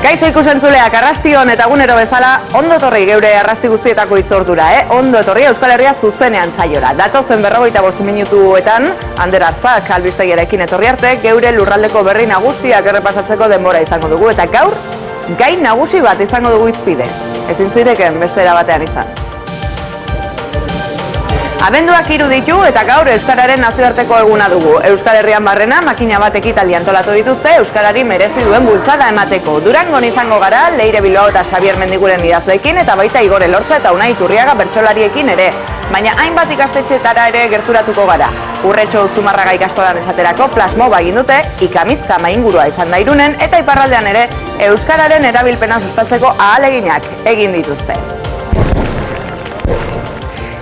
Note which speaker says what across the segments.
Speaker 1: Kaixo ikusentzuleak, arrastion eta egunero bezala ondo etorri geure arrasti guztietako hitzordura, Ondo etorri Euskal Herria zuzenean saiora. Datozen 45 minutuetan, Ander Arzak albistegiarekin etorri arte, geure lurraldeko berri nagusiak errepasatzeko denbora izango dugu, eta gaur, gai nagusi bat izango dugu hizpide. Ezin zireken beste era batean izan. Abenduak 3 ditu eta gaur Euskararen nazioarteko eguna dugu. Euskal Herrian barrena makina bat ekitaldi antolatu dituzte Euskarari merezi duen bultzada emateko. Durangon izango gara, Leire Bilbao eta Xabier Mendiguren idazleekin eta baita Igor Elortza eta Unai Iturriaga bertsolariekin ere. Baina hainbat ikastetxeetara ere gerturatuko gara. Urretxo Zumarraga ikastolan esaterako plasmoba egin dute, ikamizka maingurua izan da Irunen eta iparraldean ere Euskararen erabilpena sustatzeko ahaleginak egin dituzte.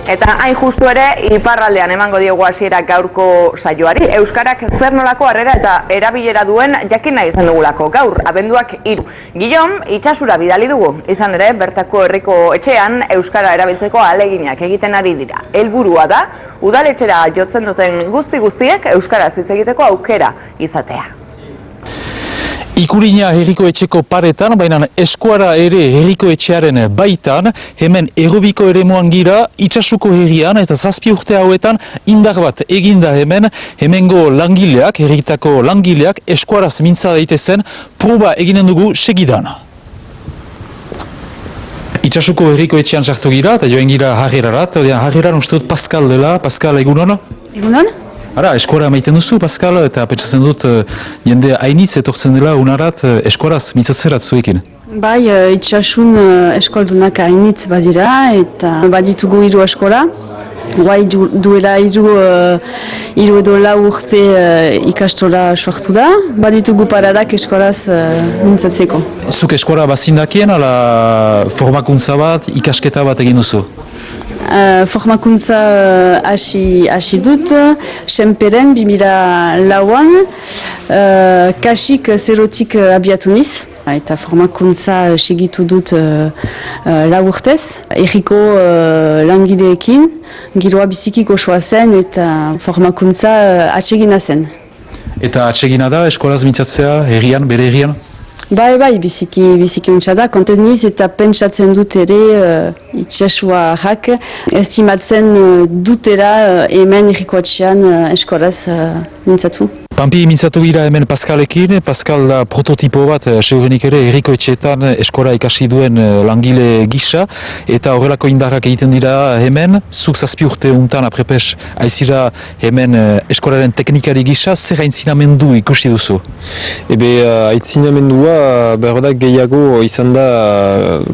Speaker 1: Eta hain justu ere, iparraldean emango diogu hasiera gaurko saioari. Euskarak zer nolako harrera eta erabilera duen jakin nahi izan dugulako. Gaur, abenduak 3. Gilom, itsasura bidali dugu. Izan ere, bertako herriko etxean Euskara erabiltzeko ahaleginak egiten ari dira. Helburua da, udaletxera jotzen duten guztiek Euskaraz hitz egiteko aukera izatea.
Speaker 2: Ikurina herriko etxeko paretan, baina eskuara ere herriko etxearen baitan, hemen errobiko eremuan gira, itsasuko herrian eta 7 urte hauetan indar bat eginda hemengo langileak, herritako langileak, eskuaraz mintza daitezen, proba eginen dugu segidan. Itsasuko herriko etxean sartu gira, eta joen gira harrerarat, harreran uste dut Pascal dela. Pascal, egunon?
Speaker 3: Egunon?
Speaker 2: Ara, eskuara maiten duzu, Pascal, eta pentsatzen dut jende hainitz etortzen dela unarat eskuaraz mitzatzerat zuekin.
Speaker 3: Bai, itxasun eskoldunak hainitz badira eta baditugu 3 eskola. Guai duela 3 edo 4 urte ikastola sortu da, baditugu paradak eskoraz mintzatzeko.
Speaker 2: Zuk eskora bazindakien, ala formakuntza bat, ikasketa bat egin duzu?
Speaker 3: Formakuntza hasi dut, Senperen 2004an, kasik zerotik abiatu niz. Eta formakuntza segitu dut 4 urtez, erriko langileekin, giroa bizikiko soa zen eta formakuntza atsegina zen.
Speaker 2: Eta atsegina da eskoraz mintzatzea herrian, bere herrian?
Speaker 3: Bai, biziki untsa da, konten niz eta pentsatzen dut ere itxasuak estimatzen dutera hemen errikoatxean eskoraz mintzatu.
Speaker 2: Pampi mintzatu gira hemen Pascalekin, Pascal da prototipo bat, segurenik ere herriko etxeetan eskora ikasi duen langile gisa, eta horrelako indarrak egiten dira hemen, zuk 7 urte untan aprepes aizira hemen eskoraren teknikari gisa, zer aintzinamendu ikusi duzu?
Speaker 4: Aintzinamendua berdak gehiago izan da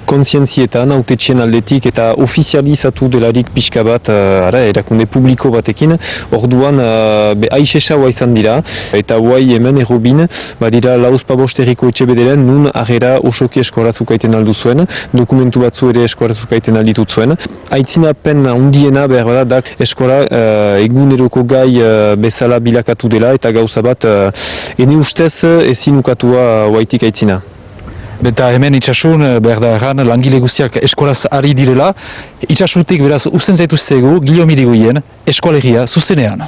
Speaker 4: kontzientzietan, autetxien aldetik eta ofizializatu delarik pixka bat, erakunde publiko batekin, orduan aixesaua izan dira. Eta guai hemen errobin, badira 4-5 herriko etxe bederen, nun arrera osoki eskorazuk aiten aldu zuen, dokumentu batzu ere eskorazuk aiten alditut zuen. Aitzinapen handiena behar da eskora eguneroko gai bezala bilakatu dela eta gauza bat ene ustez ezin ukatua guaitik aitzina.
Speaker 2: Eta hemen itxasun, behar da erran, langile guztiak eskoraz ari direla. Itxasutik beraz usten zaituztegu, Guillaume Irigoyen, eskolegia zuzenean.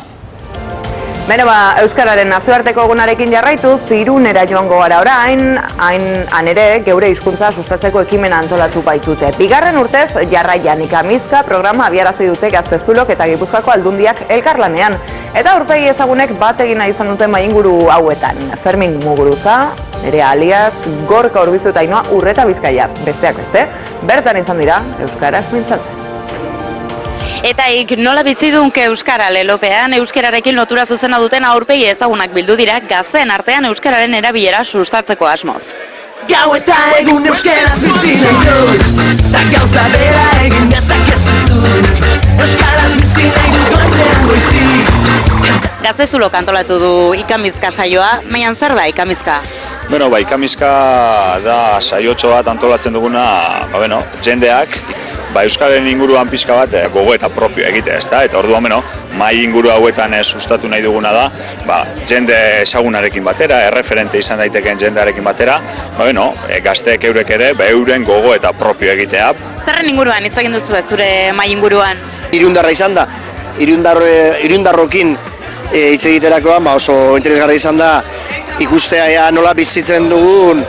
Speaker 1: Beno Euskararen nazioarteko egunarekin jarraituz, Irunera joango gara orain, han ere geure hizkuntza sustatzeko ekimena antolatu baitute. 2. urtez, jarraian ikamizka programa abiarazi dute Gaztezulok eta Gipuzkoako aldundiak elkarlanean. Eta aurpegi ezagunek bat egina izan dute mainguru hauetan. Fermin Muguruza, Nerea Alias, Gorka Urbizu eta Ainhoa Urreta Bizkaia. Besteak beste, bertan izan dira Euskaraz mintzatzen.
Speaker 5: Eta nola bizidunke Euskara lelopean, euskararekin lotura zuzena duten aurpegi ezagunak bildu dira gazteen artean euskararen erabilera sustatzeko asmoz.
Speaker 6: Gau eta egun euskaraz bizi nahi dut, ta gauza bera egin dezakezu zuk. Euskaraz bizi nahi dut goizean goizik.
Speaker 5: Gaztezulok antolatu du ikamizka saioa, baina zer da ikamizka?
Speaker 7: Bueno, ikamizka da saiotxo bat antolatzen duguna, jendeak, Euskaren inguruan pixka bat gogo eta propio egitea, ezta? Eta orduan, mai inguru hauetan sustatu nahi duguna da, jende ezagunarekin batera, erreferente izan daitekeen jendearekin batera, gazteek eurek ere, euren gogo eta propio egitea.
Speaker 5: Zerren inguruan hitz egin duzu zure mai inguruan?
Speaker 8: Irundarra izan da, irundarrokin hitz egiterakoan oso interesgarri izan da ikustea nola bizitzen dugun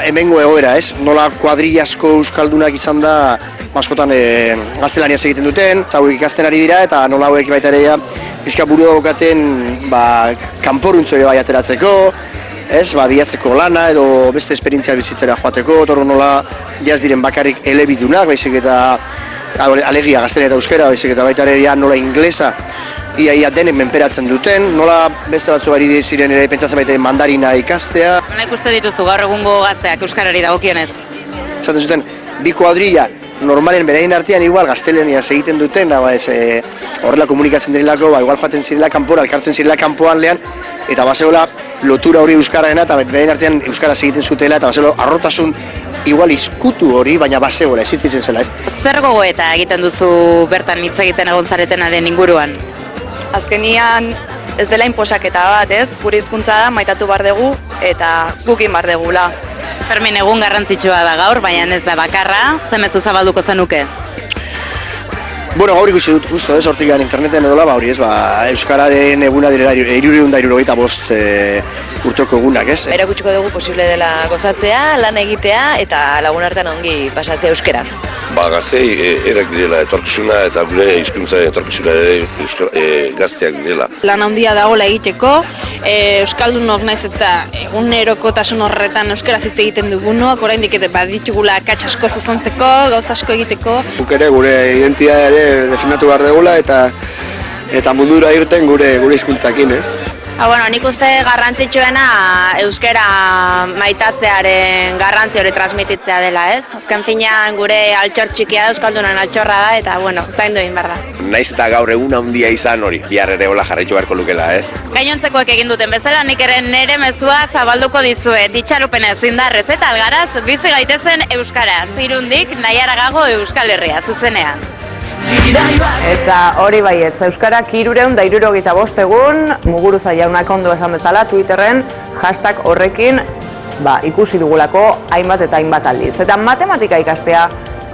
Speaker 8: hemengo egoera, ez? Nola kuadrillasko euskaldunak izan da askotan gaztelaniaz egiten duten, hauek ikasten ari dira eta nola hauek baita ere pixka buru daukaten kanporuntzo ere bai ateratzeko, ez? Bilatzeko lana edo beste esperientzia bizitzera joateko, torro nola jaz diren bakarrik elebidunak, baizik eta alegia gaztelania eta euskera, baizik eta baita ere nola inglesa ia denek menperatzen duten, nola beste batzu ari ziren ere pentsatzen baita mandarina ikastea.
Speaker 5: Nola ikuste dituzu gaur egungo gazteak euskarari dagokionez?
Speaker 8: Esaten zuten, bi kuadrilla normalen beraien artean igual gaztelaniaz egiten duten, horrela komunikatzen direlako, igual joaten zirela kanpora, elkartzen zirela kanpoan lehan, eta baseola lotura hori euskaraena eta beraien artean euskaraz egiten zutela, eta baseola arrotasun igual izkutu hori, baina baseola, existitzen zela.
Speaker 5: Zer gogoeta egiten duzu bertan hitz egiten egon zaretenaren inguruan?
Speaker 9: Azkenian ez dela inposaketa bat, ez? Gure hizkuntza da maitatu bar dugu eta gukin bar degula.
Speaker 5: Fermin, egun garrantzitsua da gaur, baina ez da bakarra, ze mezu zabalduko zenuke?
Speaker 8: Bueno, gaur ikusi dut, justo, hortik interneten edola, hori ez, euskararen eguna direla 365 urteko egunak, ez?
Speaker 9: Erakutsiko dugu posible dela gozatzea, lan egitea eta lagun artean ongi pasatzea euskeraz.
Speaker 10: Gaztei erak direla etorkizuna eta gure hizkuntzaren etorkizuna ere gazteak direla.
Speaker 11: Lan handia dagoela egiteko, euskaldunok naiz eta egunerokotasun horretan euskaraz hitz egiten dugunok, oraindik baditugula akats asko zuzentzeko, gauza asko egiteko.
Speaker 12: Guk ere gure identitatea ere defendatu behar dugula eta mundura irten gure hizkuntzakin, ez?
Speaker 13: Nik uste garrantzitsuena euskara maitatzearen garrantzi hori transmititzea dela, ez? Azken finean gure altxor txikia euskaldunan altxorra da eta, zaindu egin behar da.
Speaker 14: Naiz eta gaur egun handia izan hori, bihar ere hola jarraitu beharko lukela, ez?
Speaker 5: Gainontzekoek egin duten bezala, nik ere nire mezua zabalduko dizuet, ditxarupenez indarrez eta algaraz, bizi gaitezen euskaraz, Irundik Naiaragago Euskal Herria, zuzenean.
Speaker 1: Eta hori baietz, euskarak 365 egun, Muguruza jaunak ondo esan bezala, Twitterren hashtag horrekin ikusi dugulako hainbat eta hainbat aldiz. Eta matematika ikastea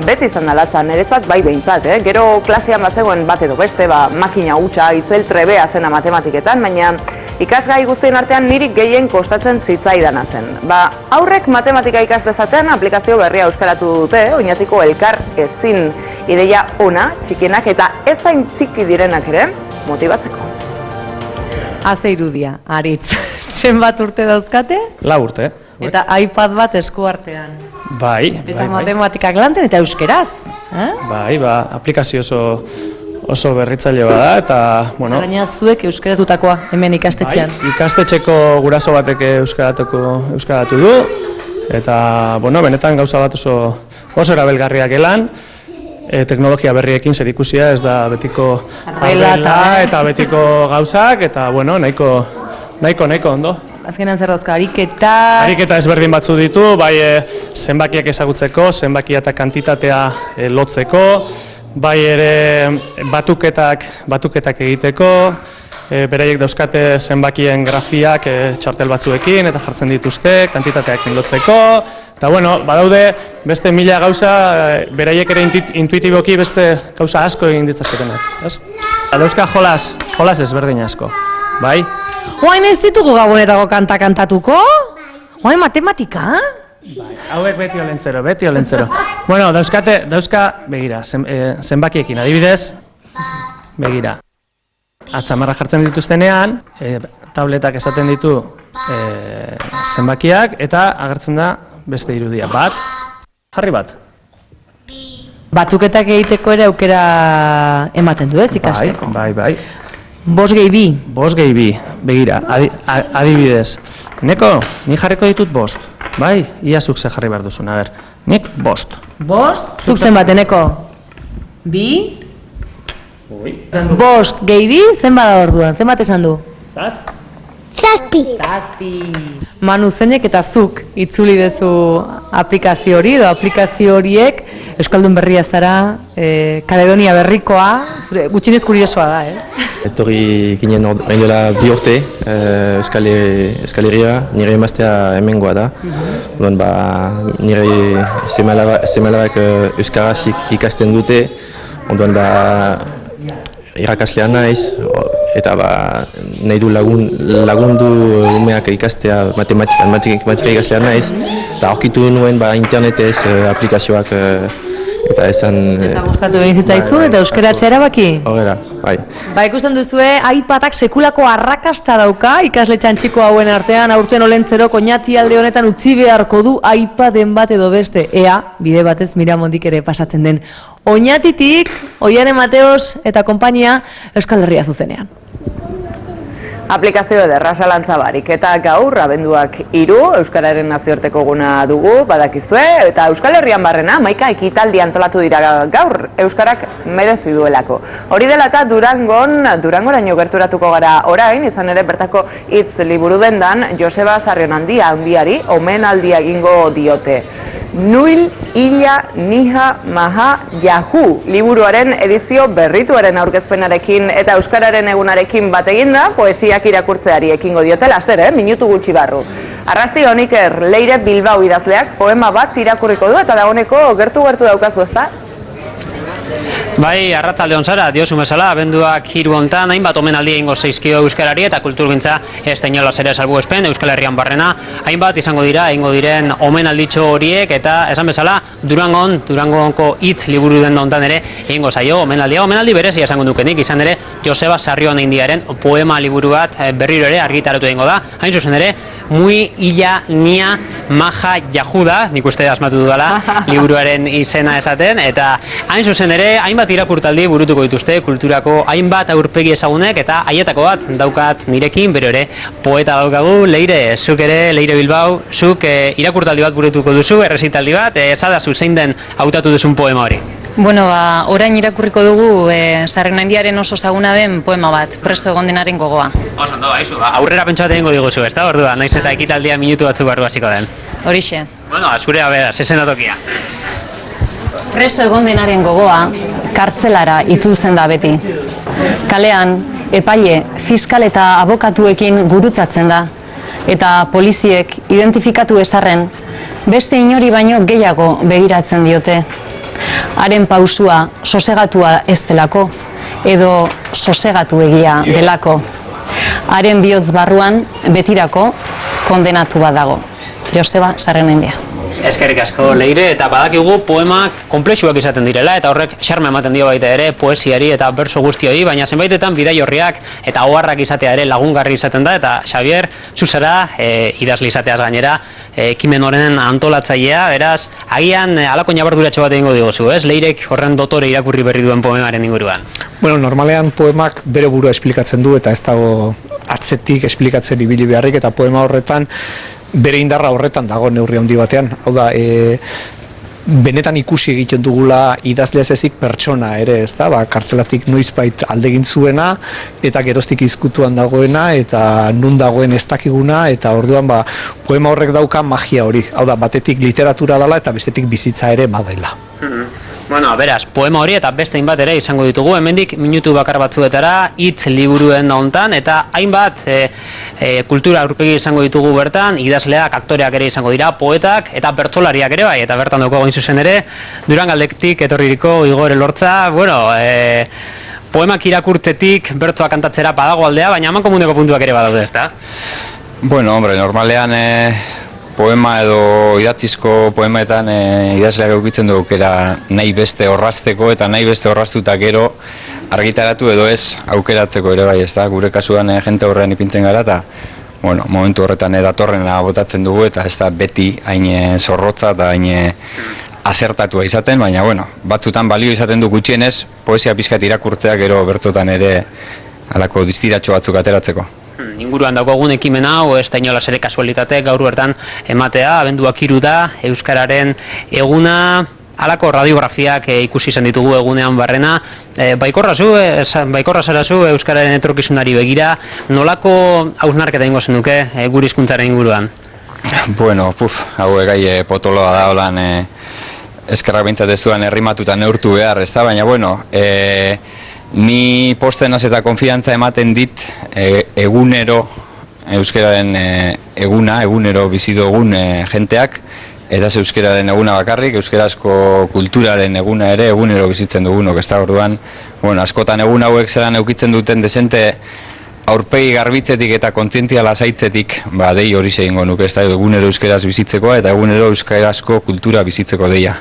Speaker 1: beti izan dalatza, niretzat bai behintzat, gero klasean bazegoen bat edo beste, makina hutsa, itzel trebea zena matematiketan, baina ikasgai guztien artean niri gehien kostatzen zitzaidana zen. Aurrek matematika ikas dezaten aplikazio berria euskaratu dute, oinatiko elkar ezin ideia ona, txikienak eta ez zain txiki direnak ere, motibatzeko.
Speaker 15: Haze irudia, Aritz. Zenbat urte dauzkate?
Speaker 4: 4 urte.
Speaker 15: Eta iPad bat esku artean.
Speaker 4: Bai.
Speaker 15: Eta matematikak lantzen eta euskeraz.
Speaker 4: Bai, aplikazio oso berritzaile bada eta,
Speaker 15: Gaina zuek euskaratutakoa hemen ikastetxean.
Speaker 4: Ikastetxeko guraso batek euskaratu du eta, benetan gauza bat oso erabilgarriak elan. Teknologia berriekin zerikusia ez da betiko arbela eta betiko gauzak eta, nahiko ondo.
Speaker 15: Azkenan zer dauzka, ariketa...
Speaker 4: Ariketa ezberdin batzu ditu, bai zenbakiak ezagutzeko, zenbakia eta kantitatea lotzeko, bai ere batuketak egiteko, beraiek dauzkate zenbakien grafiak txartel batzuekin eta jartzen dituzte, kantitateak lotzeko, eta badaude beste 1000 gauza, beraiek ere intuitiboki beste gauza asko egin ditzazketenak. Dauzka jolas ezberdin asko, bai?
Speaker 15: Oain ez ditugu gabonetako kanta kantatuko? Oain matematika?
Speaker 4: Bai, hauek beti olentzero. Dauzka, begira, zenbakiekin adibidez, begira. Atzamarra jartzen dituztenean, tabletak esaten ditu zenbakiak eta agertzen da beste irudia. Jarri bat.
Speaker 15: Batuketak egiteko ere aukera ematen du ez ikasteko?
Speaker 4: Bai.
Speaker 15: 5 gehi 2.
Speaker 4: 5 gehi 2, begira, adibidez. Neko, ni jarriko ditut 5, bai? Ia zuk ze jarri behar duzun, nik 5.
Speaker 15: 5? Zuk zenbat, Neko? 2? 5 gehi 2, zenbat da orduan, zenbat esan du? Zazpi. Manu, zeinek eta zuk itzuli dezu aplikazio hori, edo aplikazio horiek Euskaldun berria zara, Kaledonia berrikoa, gutxinez kuriosoa da, ez?
Speaker 16: Etorri ginen hain dela 2 urte, Euskal Herria, nire emaztea hemengoa da. Nire semalabak euskaraz ikasten dute, ondoan irakaslea naiz, eta nahi du lagundu umeak ikastea, matematika ikaslea naiz, eta aurkitu nuen internetez aplikazioak eta esan...
Speaker 15: Eta gustatu egin zitzaizu eta euskaratzea erabaki?
Speaker 16: Horrela, bai.
Speaker 15: Ikusten duzue, iPadak sekulako arrakasta dauka ikasle txantxiko hauen artean, aurten olentzero koñati alde honetan utzi beharko du iPaden bat edo beste. Ea, bide batez Miramondik ere pasatzen den. Oñatitik, Oiane Mateos eta konpainia Euskal Herria zuzenean.
Speaker 1: Aplikazio ederra zalantza barik, eta gaur abenduak 3 Euskararen nazioarteko eguna dugu, badakizue, eta Euskal Herrian barrena hamaika ekitaldi antolatu dira gaur, Euskarak merezi duelako. Hori dela eta Durangoraino gerturatuko gara orain, izan ere bertako hitz liburu dendan Joseba Sarrionandia handiari omenaldia egingo diote. Nuil, Illa, Niha, Maha, Yahu liburuaren edizio berrituaren aurkezpenarekin eta Euskararen egunarekin bat eginda, poesiak irakurtzeari ekingo diote laster, minutu gutxi barru. Arrasti Oniker Leire Bilbao idazleak poema bat irakurriko du eta dagoeneko gertu daukazu, ezta?
Speaker 17: Bai, arratsalde on zara, diozu bezala, abenduak 3 hontan hainbat omenaldi egingo zaizkio euskarari eta kulturgintza ez da inolaz ere salbuespen Euskal Herrian barrena, hainbat izango diren omenalditxo horiek eta esan bezala Durangonko hitz liburu den hontan ere egingo zaio omenaldi berezia esango dukenik, izan ere Joseba Sarrionandiaren poema liburu bat berriro ere argitaratu egingo da, hain zuzen ere Muy, Illa, Nia, Maha, Yahuda, nik uste asmatu dudala liburuaren izena esaten, eta hain zuzen ere hainbat irakurtaldi burutuko dituzte kulturako hainbat aurpegi ezagunek eta haietako bat daukat nirekin, bero ere poeta daukagu, Leire, zuk ere, Leire Bilbao, zuk irakurtaldi bat burutuko duzu, errezitaldi bat, esadazu zein den hautatu duzun poema hori?
Speaker 18: Bueno, orain irakurriko dugu Sarrionandiaren oso ezaguna den poema bat, preso egon denaren gogoa.
Speaker 17: Oso ondo, aizu, aurrera pentsa bat egingo diguzu, ez da, ordua, naiz eta ekitaldia minutu batzuk barru hasiko den.
Speaker 18: Horixe.
Speaker 17: Bueno, zure zezenatokia.
Speaker 18: Preso egon denaren gogoa, kartzelara itzultzen da beti. Kalean, epaile, fiskal eta abokatuekin gurutzatzen da, eta poliziek identifikatu ezarren, beste inori baino gehiago begiratzen diote. Haren pausua sosegatua ez delako, edo sosegatu egia delako. Haren bihotz barruan betirako kondenatu bat dago. Joseba Sarrionandia.
Speaker 17: Eskerrik asko, Leire, eta badakigu poemak konplexuak izaten direla, eta horrek xarma ematen dio baita ere poesiari eta berso guztioi, baina zenbaitetan bidai horriak eta oharrak izatea ere lagungarri izaten da, eta Xavier, zuzara, idazle izateaz gainera, ekimen horren antolatzailea, beraz, agian alako nabarduratxo bat egingo diguzu, ez? Leirek horren dotore irakurri berri duen poemaren inguruan.
Speaker 19: Bueno, normalean poemak bere burua esplikatzen du, eta ez dago atzetik esplikatzen ibili beharrik, eta poema horretan bere indarra horretan dago neurri handi batean. Hau da, benetan ikusi egiten dugula idazleaz ezik pertsona ere, ez da, kartzelatik noizbait aldegin zuena, eta geroztik izkutuan dagoena, eta nun dagoen ez dakiguna, eta orduan poema horrek dauka magia hori. Hau da, batetik literatura dela, eta bestetik bizitza ere badela.
Speaker 17: Bueno, beraz, poema hori eta beste hainbat ere izango ditugu, hemendik minutu bakar batzuetara, hitz liburuen da hontan, eta hainbat kultura aurpegi izango ditugu bertan, idazleak, aktoreak ere izango dira, poetak eta bertsolariak ere bai, eta bertan daukago zuzen ere, Durangaldetik etorririko Igor Elortza, bueno, poemak irakurtzetik bertsoa kantatzera badago aldea, baina amankomuneko puntuak ere badaude, ezta?
Speaker 20: Bueno, hombre, normalean poema edo idatzizko poemetan idazleak eukitzen du aukera nahi beste orrazteko eta nahi beste orraztuta gero argitaratu edo ez aukeratzeko ere bai, ezta? Gure kasuan jente horrean ipintzen gara eta bueno, momentu horretan datorrena botatzen dugu eta ez da beti hain zorrotza eta hain asertatua izaten, baina bueno, batzutan balio izaten du gutxienez poesia pixkat irakurtzea gero bertzotan ere halako distiratxo batzuk ateratzeko.
Speaker 17: Inguruan daukagun ekimen hau, ez da inolaz ere kasualitate gaur bertan ematea, abenduak 3 da, Euskararen eguna, halako radiografiak ikusi izan ditugu egunean barrena, baikorra zara zu Euskararen etorkizunari begira, nolako hausnarketa ingo zenuke gure hizkuntzaren inguruan?
Speaker 20: Bueno, hau egai potoloa da, holan eskerrak behintzat ez duan errimatuta neurtu behar, ez da, baina bueno, ni postenaz eta konfiantza ematen dit egunero euskararen egunero bizi dugun jenteak Eta ez euskararen eguna bakarrik, euskarazko kulturaren eguna ere egunero bizitzen dugunok, ez da orduan, bueno, askotan egun hauek zelan eukitzen duten desente aurpegi garbitzetik eta kontzientzia lasaitzetik, dei hori egingo nuke, ez da egunero euskaraz bizitzekoa eta egunero euskarazko kultura bizitzeko deia.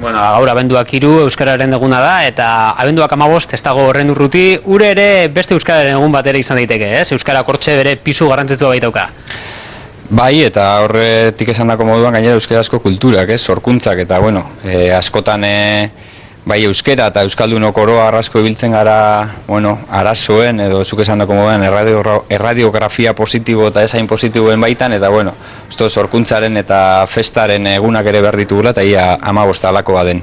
Speaker 17: Bueno, gaur abenduak 3 euskararen eguna da, eta abenduak 15 ez dago horren urruti, ure ere beste euskararen egun bat ere izan daiteke, ez? Euskarak hortxe bere pisu garrantzitsua baitauka.
Speaker 20: Bai, eta horretik esandako moduan gainera euskarazko kulturak, sorkuntzak, eta bueno, askotan bai euskara eta euskaldunok oro arrasko ibiltzen gara, bueno, arazoen edo zuk esandako moduan erradiografia positibo eta ezain positiboen baitan, eta bueno, sorkuntzaren eta festaren egunak ere behar ditugula, eta ia 15 alakoa den.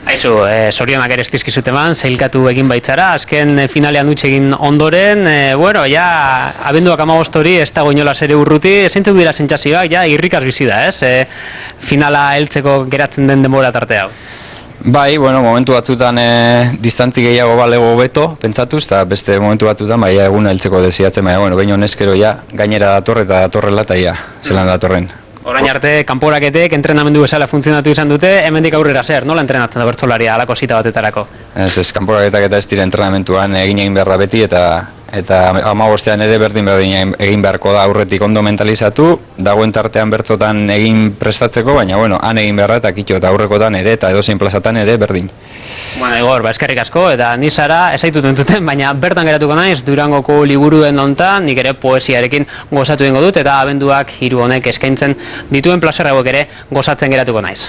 Speaker 17: Aizu, zorionak ere estizkizut eman, zailkatu egin baitzara, azken finalean dutxe egin ondoren, bueno, ja, abenduak 15 hori ez dago inolaz ere urruti, zeintzuk dira sentsazioak, ja, irrikaz bizi da, ez? Finala heltzeko geratzen den denbora tarte hau.
Speaker 20: Bai, bueno, momentu batzutan distantzi gehiago balego beto, pentsatuz, eta beste momentu batzutan, bai, eguna heltzeko desiatzen, baina, bueno, behin honezkero ja, gainera dator eta datorrela eta ja, zelan datorren.
Speaker 17: Orain arte, kanporaketek entrenamendu bezala funtzionatu izan dute, hemendik aurrera zer, nola entrenatzen da bertsolaria halako zita batetarako?
Speaker 20: Ez, kanporaketak eta ez dira entrenamentuan egin beharra beti, eta 15ean ere berdin egin beharko da aurretik ondo mentalizatu, dagoen tartean bertzotan egin prestatzeko, baina, bueno, han egin beharra eta kitxo eta aurrekotan ere, eta edozein plazatan ere berdin.
Speaker 17: Bueno, Igor, eskerrik asko, eta ni Sara ezaitut entzuten, baina bertan geratuko naiz Durangoko liburuen hontan, nik ere poesiarekin gozatu egingo dut, eta abenduak 3 honek eskaintzen dituen plazer hauek ere gozatzen geratuko naiz.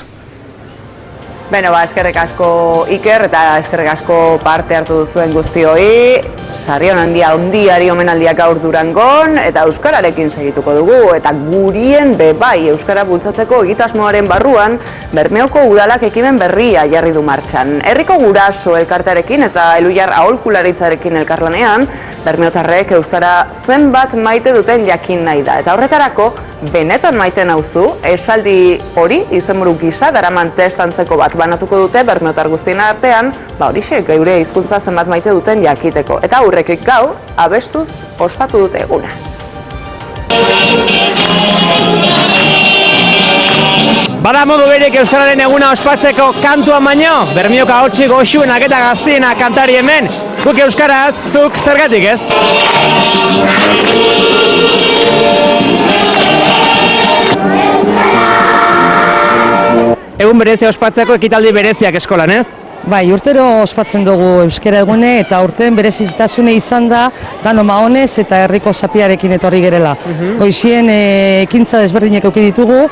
Speaker 1: Beno, eskerrik asko Iker eta eskerrik asko parte hartu duzuen guztioi. Sarrion handiari omenaldiak gaur Durangon eta euskararekin segituko dugu eta gurien bai euskara bultzatzeko egitasmoaren barruan Bermeoko udalak ekimen berria jarri du martxan. Herriko guraso elkartearekin eta Elujar aholkularitzarekin elkarlanean bermeotarrek euskara zenbat maite duten jakin nahi da. Eta horretarako benetan maite nauzu, esaldi hori izenburu gisa daraman test antzeko bat banatuko dute bermeotar guztien artean, horixe geure hizkuntza zenbat maite duten jakiteko. Eta aurrekik gaur, abestuz ospatu dute eguna.
Speaker 21: Bada modu berek euskararen eguna ospatzeko kantuan baino, Bermioka hotxi goxuenak eta gaztienak kantari hemen, guk euskaraz, zuk zergatik ez? Egun berezia ospatzeko ekitaldi bereziak eskolan, ez?
Speaker 22: Bai, urtero ospatzen dugu euskara egune eta urten berezitasune izan da Dano Maonez eta herriko zapiarekin etorri gerela. Goizien ekintza desberdinek eduki ditugu,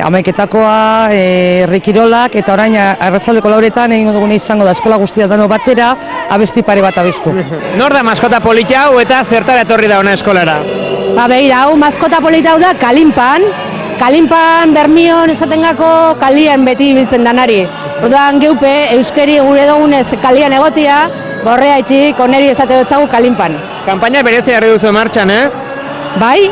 Speaker 22: hamaiketakoa, herri kirolak eta orain arratsaldeko 4etan egingo dugune izango da eskola guztia dano batera abesti pare bat abestu.
Speaker 21: Nor da maskota polita hau eta zertara etorri da ona eskolara?
Speaker 23: Beira, hau maskota polita hau da Kalinpan. Kalinpan Bermion esatengako kalian beti ibiltzen danari. Orduan geupe euskeri gure dugunez kalian egotia, gorrea itxik oneri esate dutzagu Kalinpan.
Speaker 21: Kanpaina berezia jarri duzu martxan, ez?
Speaker 23: Bai,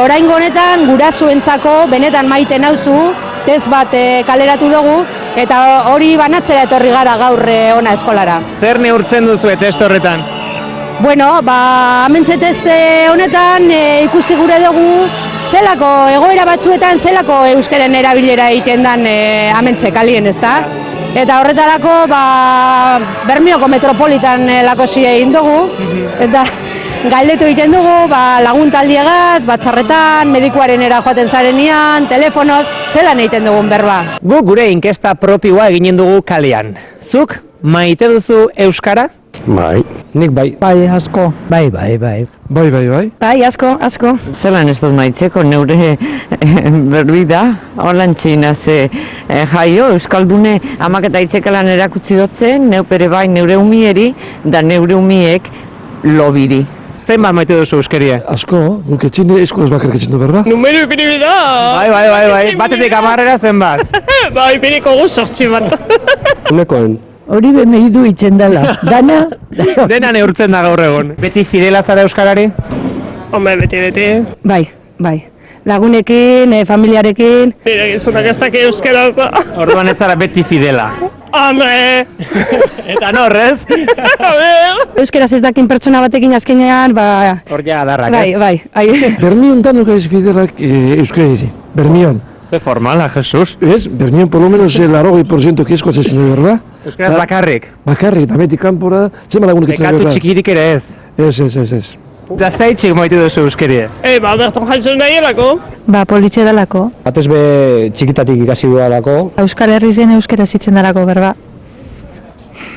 Speaker 23: oraingo honetan gurasoentzako benetan maite nauzu, test bat kaleratu dugu, eta hori banatzera etorri gara gaur ona eskolara.
Speaker 21: Zer neurtzen duzu test horretan?
Speaker 23: Bueno, hementxe teste honetan ikusi gure dugu zelako egoera batzuetan zelako euskaren erabilera egiten dan hementxe kalien, ezta? Eta horretarako Bermioko metropolitan lakosia egin dugu, eta galdetu egiten dugu laguntaldiegaz, batzarretan, medikuarenera joaten zarenean, telefonoz, zelan egiten dugun berba.
Speaker 21: Guk gure inkesta propioa eginen dugu kalean. Zuk maite duzu euskara?
Speaker 24: Bai.
Speaker 21: Nik bai.
Speaker 24: Bai, asko.
Speaker 21: Bai.
Speaker 24: Bai, asko.
Speaker 25: Zelan ez dut maitzeko neure berbi da, holan txinaz jaio, Euskaldune amak eta itzekalan erakutsi dutzen, neupere bai neure umieri, da neure umiek lobiri.
Speaker 21: Zenbat maite duzu euskeria?
Speaker 24: Asko, guk etxine eskolaz bakarrik etxen du, berba?
Speaker 21: Numero ipini da! Bai, batetik 10 zenbat? Bai, ipiniko gu 8 bat.
Speaker 24: Unekoen.
Speaker 25: Hori bemei du itzen dela, dana?
Speaker 21: Dena neurtzen da gaur egon. Beti fidela zara euskarari?
Speaker 26: Hombre, beti.
Speaker 23: Bai. Lagunekin, familiarekin.
Speaker 26: Mira, gizunak ez daki euskaraz da.
Speaker 21: Orduan ez zara beti fidela.
Speaker 26: Hombre!
Speaker 21: Eta norrez?
Speaker 23: Euskaraz ez dakin pertsona batekin azkenean,
Speaker 21: Hor ja adarrak, ez?
Speaker 23: Bai.
Speaker 24: Bermion danok ez fidelak euskara ere. Bermion.
Speaker 21: Ze formala, Jesus.
Speaker 24: Ez, berdinen por lo menos el 80% que eskoaz ezin dugu, berda?
Speaker 21: Euskaraz bakarrik.
Speaker 24: Bakarrik, eta beti kanpora, zema lagunik etzen
Speaker 21: Bekatu txikirik ere ez.
Speaker 24: Ez.
Speaker 21: Da zaitxik moitu duzu euskeri.
Speaker 26: Berton jaizun nahielako.
Speaker 2: Ba, politxe dalako.
Speaker 24: Batez be txikitatik ikasi dualako.
Speaker 2: Euskal Herrizien euskera zitzen dalako, berba.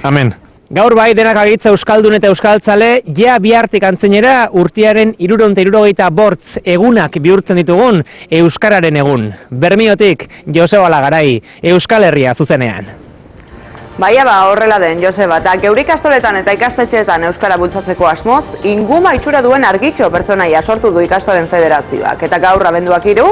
Speaker 21: Amen. Gaur bai denak agitza euskaldun eta euskaltzale, ja bihartik antzinera urtiaren 365 egunak bihurtzen ditugun Euskararen egun. Bermiotik, Joseba Lagarai, Euskal Herria zuzenean.
Speaker 1: Baia horrela den, Joseba, eta geure ikastoletan eta ikastetxeetan euskara bultzatzeko asmoz, inguma itxura duen Argitxo pertsonaia sortu du ikastolen federazioak. Eta gaur abenduak 3,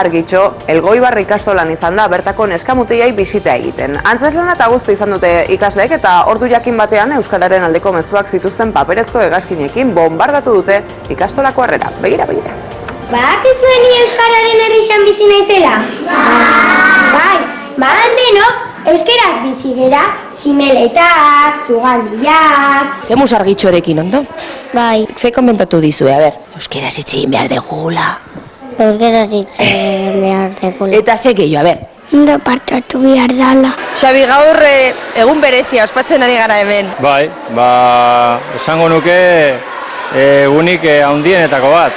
Speaker 1: Argitxo Elgoibar ikastolan izan da bertako neskamutiei bisita egiten. Antzeslana eta guztu izan dute ikasleek eta ordu jakin batean euskararen aldeko mezuak zituzten paperezko hegazkinekin bombardatu dute ikastolako harrera. Begira.
Speaker 3: Badakizue ni euskararen herrixan bizi naizela? Bai, badan denok euskeraz bizi gera, tximeletak, zugandiak...
Speaker 6: Zemuz Argitxorekin, ondo?
Speaker 3: Bai.
Speaker 6: Ze komentatu dizue, euskeraz hitz egin behar degula.
Speaker 3: Euskeraz hitz egin behar degula.
Speaker 6: Eta ze gehiago,
Speaker 3: Ondo partatu behar dala.
Speaker 6: Xabi, gaur egun berezia, ospatzen ari gara hemen.
Speaker 7: Bai, esango nuke egunik handienetako bat.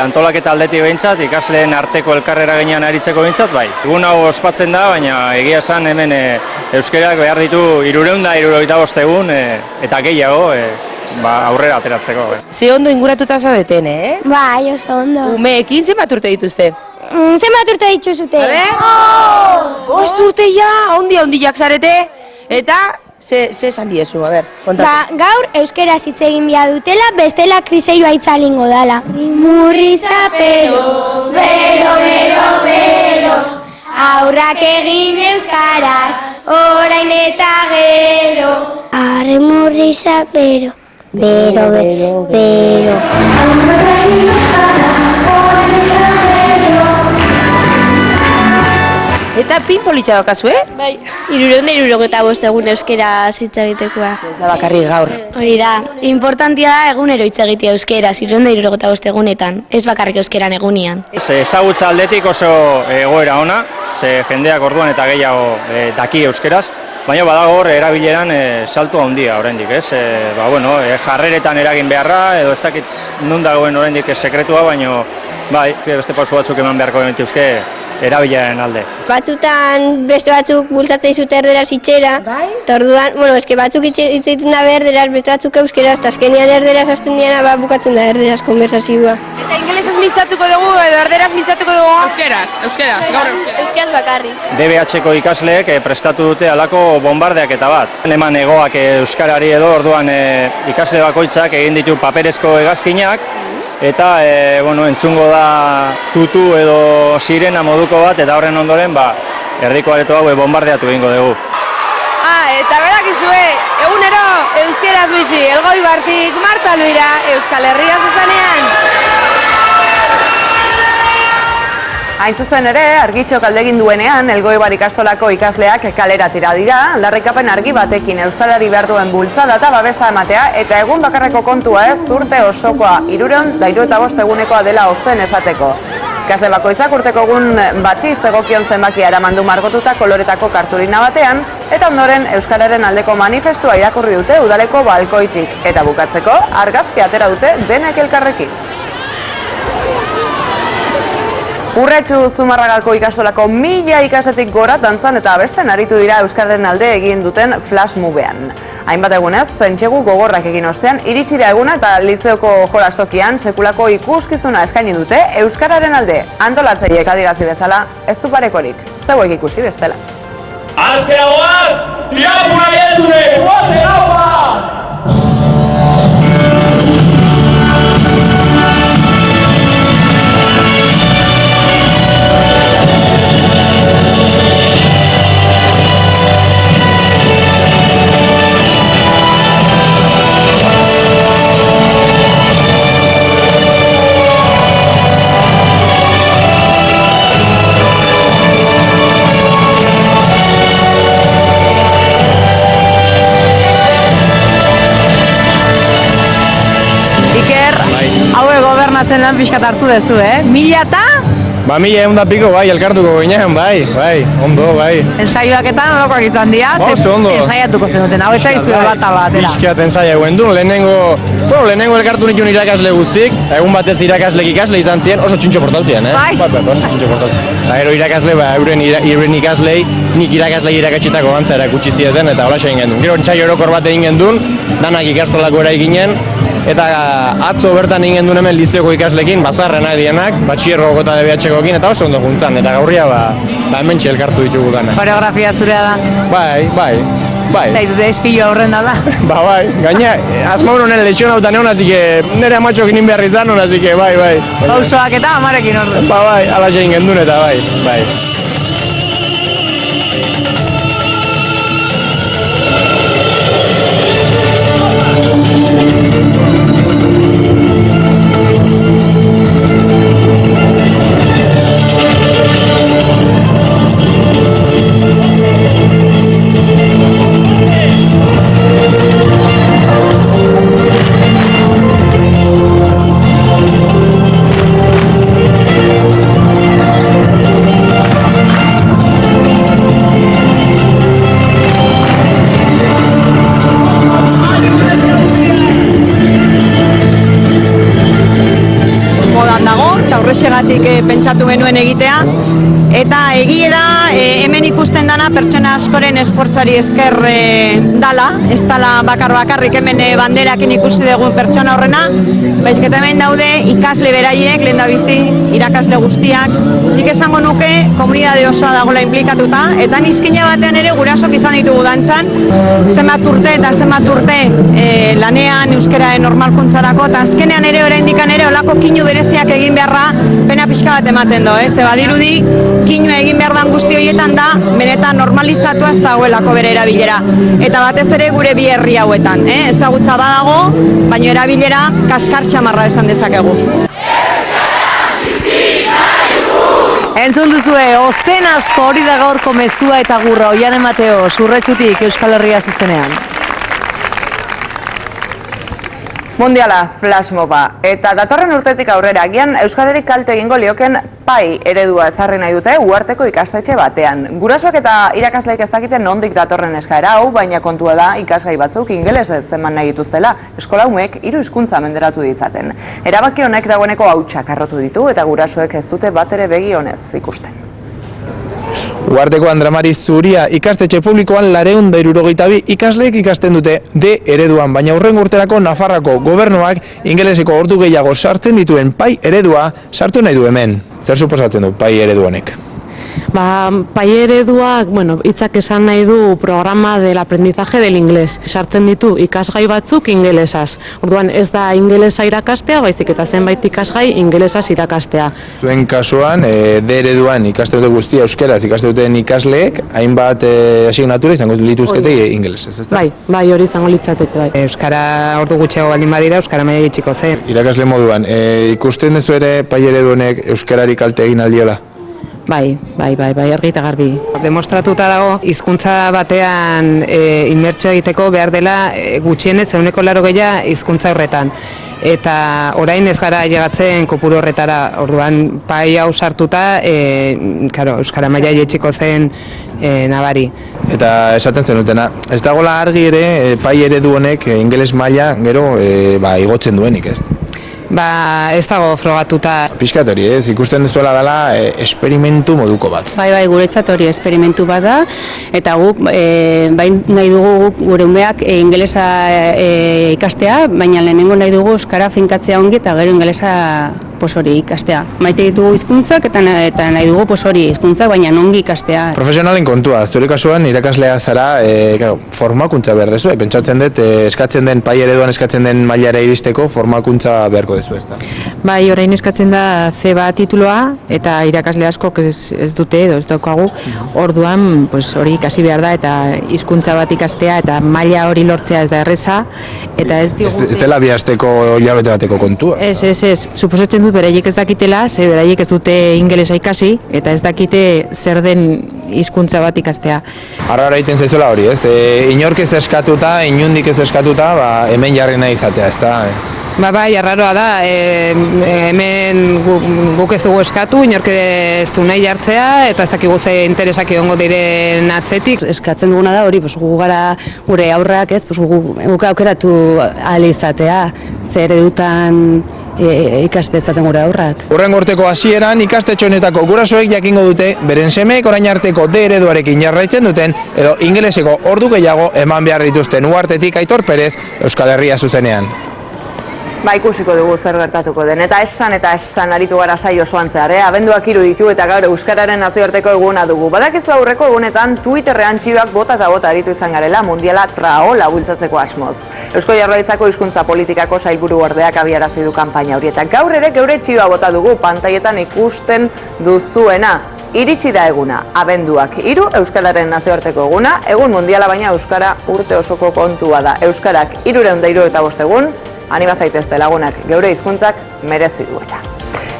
Speaker 7: Antolaketa aldetik behintzat, ikasleen arteko elkarrera gainean aritzeko behintzat, bai. Egun hau ospatzen da, baina egia esan hemen euskerak behar ditu 365 egun eta gehiago aurrera ateratzeko.
Speaker 6: Ze ondo inguratuta zaudeten,
Speaker 3: Bai, oso ondo.
Speaker 6: Umeekin zenbat urte dituzte?
Speaker 3: Zenbat urte dituzute?
Speaker 6: Bost urte ja, handiak zarete, eta... Ze esan diezu, kontatu.
Speaker 3: Gaur euskera hitz egin behar dutela, bestela kriseioa itzalingo dala. Rimurri zapero, bero, aurrak egin euskaraz, orain eta gero. Rimurri zapero, bero.
Speaker 6: Eta pin politxa dokazu,
Speaker 3: Bai, 365 egun euskera hitz egitekoa.
Speaker 6: Ez da bakarrik gaur.
Speaker 3: Hori da, importantia da egunero hitz egitea euskera, 365 egunetan, ez bakarrik euskeran egunian.
Speaker 7: Ezagutza aldetik oso egoera ona, ze jendeak orduan eta gehiago daki euskeraz, baina badago hor erabileran saltu handia oraindik, ez? Jarreretan eragin beharra, edo ez dakit nun dagoen oraindik sekretua, baina bai, beste pausu batzuk eman beharko genituzke erabilaren alde.
Speaker 3: Batzutan beste batzuk bultzatzen zute erderaz itxera, eta orduan, batzuk hitz egiten da erderaz, beste batzuk euskeraz, eta azkenean erderaz hasten diana bukatzen da erderaz konversazioa.
Speaker 6: Eta ingelesez mintzatuko dugu, edo erderaz mintzatuko dugu?
Speaker 3: Euskeraz, gaur euskeraz. Euskeraz bakarri.
Speaker 7: DBH-ko ikasleek prestatu dute halako bombardeaketa bat. Eman egoak euskarari edo, orduan ikasle bakoitzak egin ditu paperezko hegazkinak, eta entzungo da tutu edo sirena moduko bat, eta horren ondoren erdiko areto hau bombardeatu egingo dugu.
Speaker 6: Eta bedakizue, egunero euskeraz bizi, Elgoibartik, Marta Luira, Euskal Herria zuzenean.
Speaker 1: Hain zuzen ere, Argitxo galdegin duenean, Elgoibar ikastolako ikasleak kalera tira dira, aldarrikapen argi batekin euskarari behar duen bultzada eta babesa ematea, eta egun bakarreko kontua ez, urte osokoa 365 egunekoa dela ozen esateko. Ikasle bakoitzak urteko egun batiz egokion zenbakia eramandu margotuta koloretako kartulina batean, eta ondoren euskararen aldeko manifestua irakurri dute udaleko balkoitik, eta bukatzeko argazki atera dute denek elkarrekin. Urretxu Zumarragako ikastolako 1000 ikasletik gora dantzan eta abesten aritu dira euskararen alde egin duten flash movean. Hainbat egunez, zentxegu gogorrak egin ostean, iritsi da eguna eta lizeoko jolastokian sekulako ikuskizuna eskaini dute euskararen alde. Antolatzaileek adierazi bezala, ez du parekorik, zeuek ikusi bestela.
Speaker 26: Azkera goaz, diapura geltune, guazen haupa!
Speaker 15: Haue gobernatzen lan pixkat hartu dezu, 1000 eta?
Speaker 7: Ba, 1100 piko, bai, elkartuko ginean, bai, ondo, bai.
Speaker 15: Ensaioaketan nolakoak izan dira,
Speaker 7: Oso ondo.
Speaker 15: ensaiatuko zenuten, hau eta izue batera.
Speaker 7: Piskat ensaia eguen du, lehenengo elkartu nituen irakasle guztik, eta egun batez irakaslek ikasle izan ziren, oso txintxo portau ziren,
Speaker 15: Bai.
Speaker 7: Oso txintxo portau ziren. Eta gero irakasle, euren ikaslei, nik irakaslei irakatxetako gantza erakutsi zieten, eta hola egin gendun. Gero ensaio orokor bat egin gendun, danak ikastolako eraikinen, eta atzo bertan egin gendun hemen lizeoko ikaslekin, bazarrenak dienak, batxierroko eta DBH-kokin, eta oso ondo juntzan, eta gaurria hemen elkartu ditugu dana.
Speaker 15: Koreografia zurea da.
Speaker 7: Bai.
Speaker 15: Zaitu ze espilo aurren da.
Speaker 7: Bai, gaina, asmaun honen lesionautan egon, así que nire amatxok inin behar izan, así que bai.
Speaker 15: Pausoak eta amarekin orden.
Speaker 7: Bai, ala egin gendun eta bai.
Speaker 8: Horrexegatik pentsatu genuen egitea, eta egie da hemen ikusten dana pertsona askoren esfortzuari esker dala, ez dala bakarrik hemen banderakin ikusi dugun pertsona horrena, baizik eta hemen daude ikasle beraiek, lehendabizi, irakasle guztiak, nik esango nuke komunitate osoa dagoela inplikatuta, eta nizkina batean ere gurasok izan ditugu dantzan, zenbat urte lanean euskara normalkuntzarako, eta azkenean ere oraindik ere olako kinu bereziak egin beharra pena pixka bat ematen do, ze badirudi kinu egin behar dan guzti horietan da benetan normalizatua ez dagoelako bere erabilera. Eta batez ere gure bi herri hauetan, ezagutza badago, baina erabilera kaskar xamarra esan dezakegu.
Speaker 15: Entzun duzue, ozen asko hori da gaurko mezua eta gurra, Oiane Mateo, Surretxutik Euskal Herria zuzenean.
Speaker 1: Mundiala flashmoba, eta datorren urtetik aurrera agian Euskal Herrik kalte egingo lioken pai eredua ezarri nahi dute uharteko ikastetxe batean. Gurasoak eta irakasleek ez dakiten nondik datorren eskaera hau, baina kontua da ikasgai batzuk ingelesez eman nahi dituztela, eskola umek 3 hizkuntza menderatu ditzaten. Erabaki honek dagoeneko hautsak harrotu ditu eta gurasoek ez dute batere begi honez ikusten.
Speaker 9: Uharteko Andramari Zuria ikastetxe publikoan 462 ikasleek ikasten dute D ereduan, baina hurrengo urterako Nafarroako gobernuak ingeleseko ordu gehiago sartzen dituen pai eredua sartu nahi du hemen. Zer suposatzen du pai eredu honek?
Speaker 10: Pai ereduak, hitzak esan nahi du programa del aprendizaje del inglés. Sartzen ditu ikasgai batzuk ingelesaz. Orduan ez da ingelesa irakastea, baizik eta zenbait ikasgai ingelesaz irakastea.
Speaker 9: Zuen kasuan, D ereduan ikaste dute guztia euskeraz ikaste duten ikasleek, hainbat asignatura izango lituzkete ingelesez, ezta?
Speaker 10: Bai, hori izango litzateke bai.
Speaker 22: Euskara ordu gutxiago baldin badira, euskara maila gitxiko zen.
Speaker 9: Irakasle moduan, ikusten duzu ere pai eredu honek euskarari kalte egin aldiola?
Speaker 22: Bai, argi eta garbi. Demostratuta dago, hizkuntza batean inmertsio egiteko behar dela gutxienez 80% hizkuntza horretan. Eta orain ez gara llegatzen kopuru horretara, orduan pai hau sartuta, euskara maila jaitsiko zen nabari.
Speaker 9: Eta esaten zenutena, ez dagoela argi ere pai eredu honek ingeles maila gero igotzen duenik, ez?
Speaker 22: Ez dago frogatuta.
Speaker 9: Pixkat hori, ikusten duzuela dela esperimentu moduko bat.
Speaker 11: Bai, guretzat hori esperimentu bat da, eta guk nahi dugu gure umeak ingelesa ikastea, baina lehenengo nahi dugu euskara finkatzea ongi eta gero ingelesa hori ikastea. Maite ditugu hizkuntzak eta nahi dugu hori hizkuntzak, baina ongi ikastea.
Speaker 9: Profesionalen kontua, zure kasuan irakaslea zara, formakuntza behar dezu, pentsatzen dut, eskatzen den pai ereduan eskatzen den mailara iristeko formakuntza beharko dezu, ezta?
Speaker 22: Bai, orain eskatzen da C1 tituloa eta irakasle askok ez dute edo ez daukagu, orduan hori ikasi behar da eta hizkuntza bat ikastea eta maila hori lortzea ez da erreza eta ez digute...
Speaker 9: Ez dela bi asteko hilabete bateko kontua?
Speaker 22: Ez, suposatzen dut
Speaker 4: beraiek ez dakitela, ze beraiek ez dute ingelesa ikasi, eta ez dakite zer den hizkuntza bat ikastea.
Speaker 9: Arrara egiten zaizuela hori, ez? Inork ez eskatuta, inundik ez eskatuta, hemen jarri nahi izatea, ez da?
Speaker 4: Bai, arraroa da, hemen guk ez dugu eskatu, inork ez du nahi jartzea, eta ez dakigu ze interesak egongo diren atzetik.
Speaker 5: Eskatzen duguna da hori, gu gara gure aurrak, guk aukeratu ahal izatea, ze eredutan ikaste ezaten gure aurrak.
Speaker 9: Hurrengo urteko hasieran ikastetxe honetako gurasoek jakingo dute beren semeek orain arteko D ereduarekin jarraitzen duten edo ingeleseko ordu gehiago eman behar dituzten. Uhartetik Aitor Perez, Euskal Herria zuzenean.
Speaker 1: Ikusiko dugu zer gertatuko den, eta esan aritu gara saio osoan zehar, abenduak 3 ditu eta gaur Euskararen nazioarteko eguna dugu. Badakizu aurreko egunetan Twitterrean txiroak bota eta bota aritu izan garela mundiala traola bultzatzeko asmoz. Eusko Jaurlaritzako hizkuntza politikako sailburu ordeak abiarazi du kanpaina hori, eta gaur ere geure txiroa bota dugu pantaietan ikusten duzuena. Iritsi da eguna, abenduak 3 Euskararen nazioarteko eguna, egun mundiala baina Euskara urte osoko kontua da. Euskarak 365 egun, anima zaitezte lagunak, geure hizkuntzak merezi duela.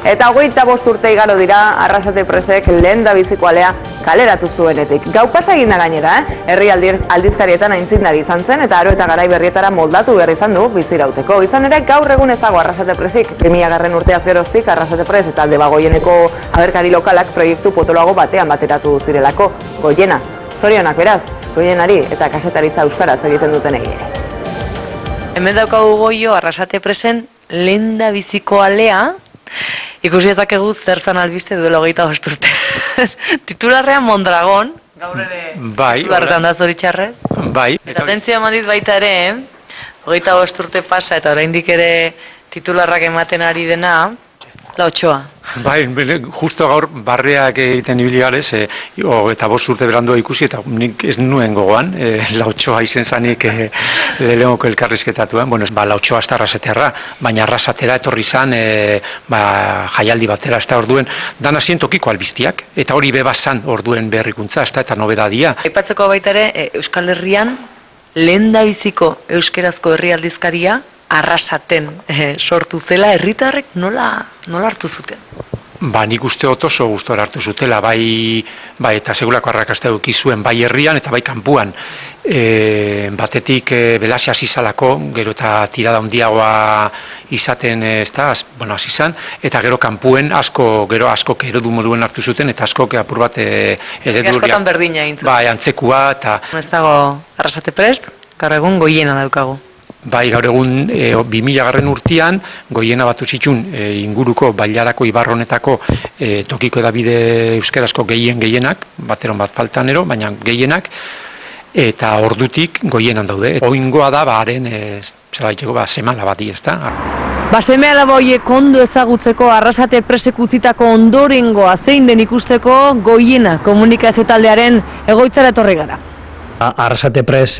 Speaker 1: Eta 25 urte igaro dira Arrasate Presek lehendabiziko alea kaleratu zuenetik. Gau pasa egin da gainera, herri aldizkarietan aintzindari izan zen eta aro eta garai berrietara moldatu behar izan du bizirauteko. Izan ere gaur egun ez dago Arrasate Presik, 2000 urteaz geroztik Arrasate Pres eta alde bagoieneko aberkari lokalak proiektu potoloago batean bateratu zirelako. Goiena, zorionak beraz, goienari eta kasetaritza euskaraz egiten duten ere.
Speaker 12: Hemen daukagu Goio Arrasate Presen lehendabiziko alea, ikusi ezakegu zertzan albiste duela 25 urte. Titularrean Mondragon, gaur ere titularretan da zoritxarrez. Eta atentzioa eman dit baita ere, 25 urte pasa eta oraindik ere titularrak ematen ari dena, La Otxoa.
Speaker 13: Justo gaur barreak egiten ibili garez, eta 5 urte berandua ikusi, eta nik ez nuen gogoan, La Otxoa izen zanik lehenoko elkarrizketatuan. La Otxoa ez da Arrasatearra, baina Arrasatera etorri zan jaialdi batera, ez da orduen, dana zientokiko albiztiak, eta hori beba zan orduen beharrikuntza, ez da, eta nobedadia.
Speaker 12: Aipatzeko baita ere, Euskal Herrian, lehendabiziko euskerazko herri aldizkaria, Arrasaten sortu zela, herritarrek nola hartu zuten?
Speaker 13: Nik uste oso gustora hartu zutela, bai eta segulako arrakasta eduki zuen, bai herrian eta bai kanpuan. Batetik Belasia zizalako, gero eta tirada handiagoa izaten hasi izan, eta gero kanpuen asko eredu moduen hartu zuten, eta asko apur bat eredu
Speaker 12: askotan berdina egin zuten.
Speaker 13: Bai, antzekua eta...
Speaker 12: Ez dago Arrasate Prest, gaur egun Goiena daukagu.
Speaker 13: Bai, gaur egun 2000 urtean, Goiena batu zituen inguruko bailarako ibarronetako tokiko edabide euskarazko gehienak, bateron bat faltan ero, baina gehienak, eta ordutik Goienan daude. Oingoa da, haren semala bati, ez da?
Speaker 12: Seme alaba horiek ondo ezagutzeko Arrasate Presek utzitako ondorengoa zein den ikusteko Goiena komunikazio taldearen egoitzara etorri gara.
Speaker 14: Arrasate Pres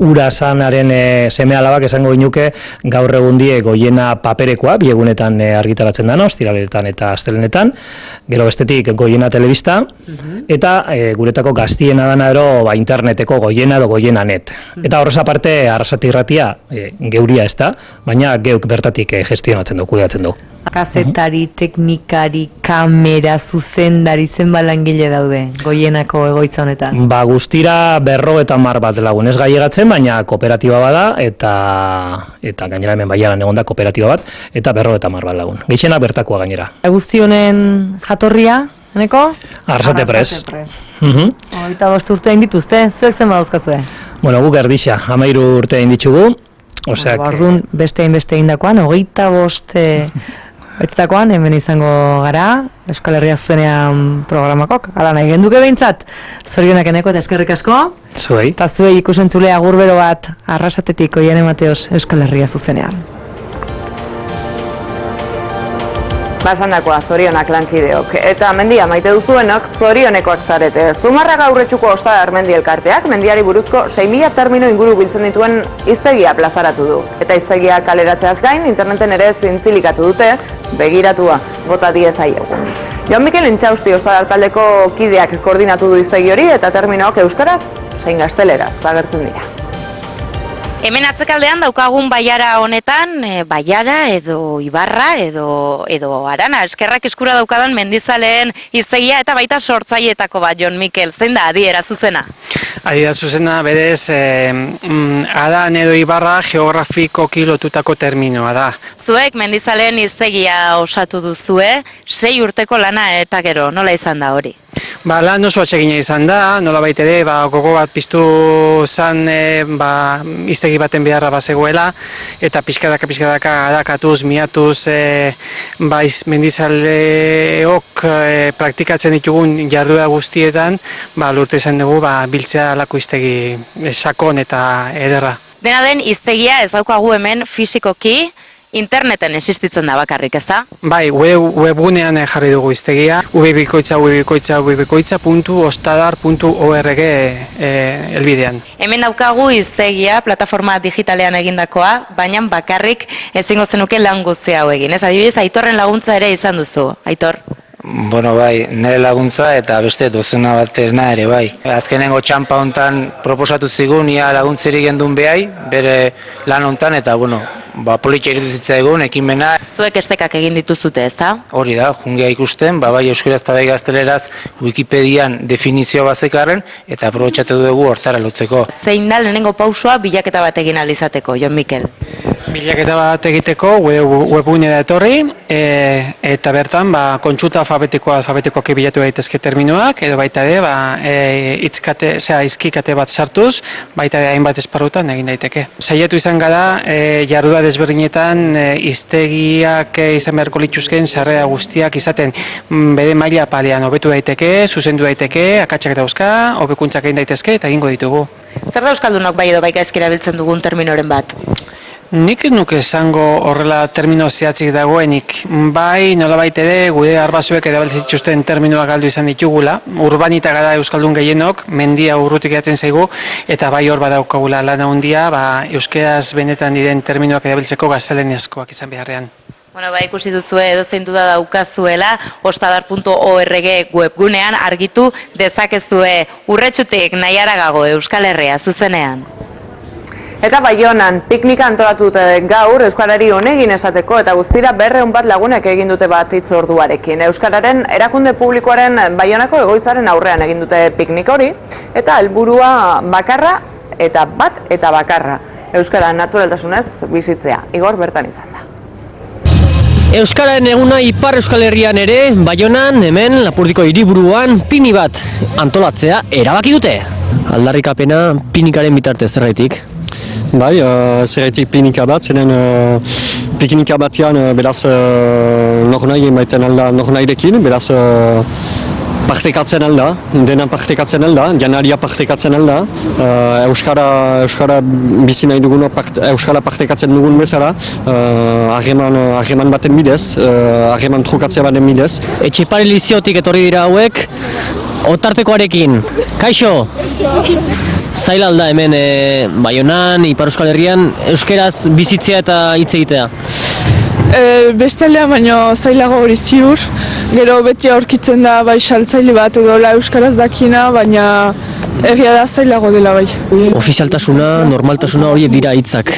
Speaker 14: ura zanaren seme alabak esango ginuke gaur egun die Goiena paperekoa, bi egunetan argitaratzen dana, ostiraletan eta astelenetan, gero bestetik Goiena telebista, eta guretako gaztiena dana ero interneteko Goiena edo Goiena net. Eta horrez aparte Arrasate Irratia geuria ez da, baina geuk bertatik gestionatzen du, kudeatzen du.
Speaker 1: Kazetari, teknikari, kamera, zuzendari, zenbat langile daude Goienako egoitza honetan?
Speaker 14: Guztira 50 bat lagun, ez gaiegatzen, baina kooperatiba bada, eta gainera hemen baiaran egon da kooperatiba bat, eta 50 bat lagun. Gehienak bertakoa gainera.
Speaker 1: Guzti honen jatorria, eneko?
Speaker 14: Arrasate Pres.
Speaker 1: 25 urte egin dituzte, zuek zen badauzkazue?
Speaker 14: Guk erdixa, 13 urte egin ditugu.
Speaker 1: Orduan beste indakoan, 25 Betetakoan, hemen izango gara, Euskal Herria zuzenean programakok, ala nahi genduke behintzat, zorionak eneko eta eskerrik asko.
Speaker 14: Zuei.
Speaker 1: Eta zuei ikusentzulea agurbero bat Arrasatetik Oiane Mateos Euskal Herria zuzenean. Basandakoa, zorionak lankideok. Eta mendia maite duzuenok, zorionekoak zarete. Zumarraga Aurretxuko Ostadar Mendi Elkarteak mendiari buruzko 6.000 termino inguru biltzen dituen hiztegia plazaratu du. Eta hiztegia kaleratzeaz gain, interneten ere zintzilikatu dute, begiratua, bota diezaiegun. Jon Mikel Intxausti Ostadar taldeko kideak koordinatu du hiztegi hori eta terminoak euskaraz zein gazteleraz agertzen dira.
Speaker 16: Hemen atzekaldean daukagun baiara honetan, baiara edo ibarra edo arana, eskerrak eskura daukadan mendizaleen hiztegia eta baita sortzaileetako bat, Jon Mikel, zein da adiera zuzena?
Speaker 17: Adiera zuzena berez, aran edo ibarra geografikoki lotutako terminoa da.
Speaker 16: Zuek mendizaleen hiztegia osatu duzue, 6 urteko lana eta gero, nola izan da hori?
Speaker 17: Lan oso atsegina izan da, nolabait ere, gogo bat piztu zan hiztegi baten beharra bazegoela, eta pixkadaka adakatuz, miatuz, mendizaleok praktikatzen ditugun jarduera guztietan, lortu izan dugu biltzea alako hiztegi sakon eta ederra.
Speaker 16: Dena den, hiztegia ez daukagu hemen fisikoki, interneten existitzen da bakarrik, ez da?
Speaker 17: Bai, webgunean jarri dugu hiztegia, www.ostadar.org helbidean.
Speaker 16: Hemen daukagu hiztegia plataforma digitalean egindakoa, baina bakarrik ezingo zenuke lan guzti hau egin. Ez adibidez, Aitorren laguntza ere izan duzu, Aitor?
Speaker 18: Bueno, bai, nire laguntza eta beste dozena batena ere bai. Azkenengo txampa hontan proposatu zigun, ia laguntzerik gendun behai, bere lan hontan eta, bueno, politxe iritu zitzaigun, ekimena.
Speaker 16: Zuek estekak egin dituzute, ez da?
Speaker 18: Hori da, jungia ikusten, bai euskaraz eta bai gazteleraz Wikipedian definizioa bazekarren eta aprobetxatu dugu hortara lotzeko.
Speaker 16: Zein da lehenengo pausua bilaketa bat egin alizateko, Jon Mikel?
Speaker 17: Bilaketa bat egiteko webgunera etorri, eta bertan kontsulta alfabetikoak bilatu daitezke terminoak, edo baita ere hizkikate bat sartuz, baita ere hainbat esparrutan egin daiteke. Saiatu izan gara, jarduera desberdinetan hiztegiak izan beharko lituzken sarrera guztiak izaten bere maila palean hobetu daiteke, zuzendu daiteke, akatsak dauzka, hobekuntzak egin daitezke eta egingo ditugu.
Speaker 16: Zer da euskaldunok bai edo baikaizki erabiltzen dugun terminoren bat?
Speaker 17: Nik nuke esango horrela termino zehatzik dagoenik. Bai, nolabait ere, gure arbazuek erabiltzen dituzten terminoak galdu izan ditugula. Urbanita gara euskaldun gehienok, mendia urrutik edaten zaigu, eta bai hor badaukagula lana handia, euskeraz benetan diren terminoak erabiltzeko gaztelaniazkoak izan beharrean.
Speaker 16: Bueno, ikusi duzue edozein duda daukazuela, ostadar.org webgunean argitu dezakezue urretsutik nahiaragago Euskal Herria zuzenean.
Speaker 1: Eta Baionan, piknika antolatu dute gaur Euskarari honegin esateko eta guztira 200 bat lagunek egin dute bat hitzorduarekin. Euskararen erakunde publikoaren Baionako egoitzaren aurrean egin dute piknik hori, eta helburua bakarra eta bat eta bakarra. Euskara naturaltasunez bizitzea. Igor bertan izan da.
Speaker 19: Euskararen eguna Ipar Euskal Herrian ere, Baionan, hemen, Lapurdiko hiriburuan, pini bat antolatzea erabaki dute. Aldarrikapena pinikaren bitartez zergaitik.
Speaker 20: Bai, zergaitik pinika bat, zenen pikinika batean beraz nor nahi emaiten alda, nor nahirekin, beraz partekatzen alda, dena partekatzen alda, janaria partekatzen alda, Euskara bizi nahi dugun, Euskara partekatzen dugun bezala, harreman baten bidez, harreman trukatzea baten bidez.
Speaker 19: Etxepare Liziotik etorri dira hauek, otartekoarekin, kaixo! Zaila alda hemen Baionan, Ipar Euskal Herrian, euskeraz bizitzea eta hitz egitea?
Speaker 25: Bestelea baino zailago hori ziur, gero beti aurkitzen da bai saltzaile bat edo euskaraz dakina, baina egia da zailago dela bai.
Speaker 19: Ofizialtasuna, normaltasuna horiek dira hitzak